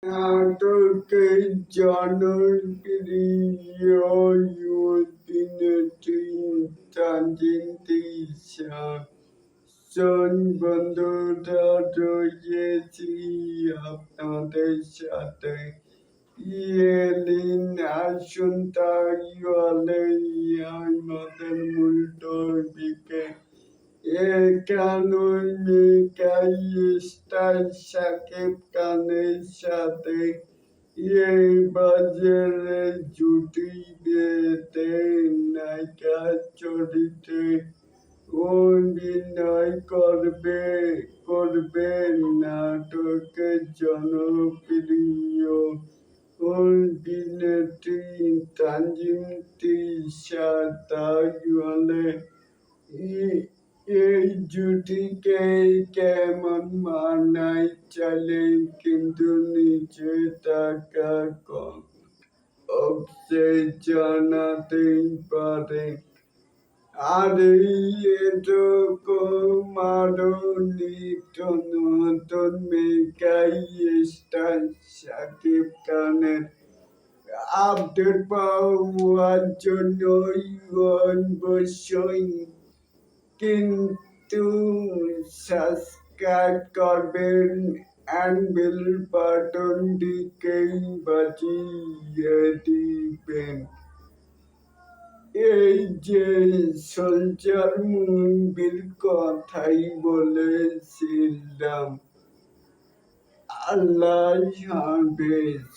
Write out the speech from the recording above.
নাটকের জনপ্রিয় অভিনেত্রী তানজিন তিশা বন্ধুরা রয়েছি আপনাদের সাথে। এলিন আসুন তাহলে আমাদের মূল টপিকে। একানমিকা স্টার শাকিব খানের সাথে এই বাজারে জুটি বেঁধে নায়িকা চরিত্রে অভিনয় করবে নাটকের জনপ্রিয় অভিনেত্রী তানজিম তিশা। তাহলে এই জুটিকে কেমন মানায় চলে কিন্তু নিচে টাকা অবশ্যই জানাতেই পারে। আর এরকম আরো নিত্য নতুন মেগাই স্টার শাকিব খানের আপডেট পাওয়ার জন্য অবশ্যই কিন্তু সাবস্ক্রাইব করবেন and bell বাটনটিকেই বাজিয়ে দিবেন। এই যে সোলজার মুভির কথাই বলেছিলাম। আল্লাহ হাফেজ।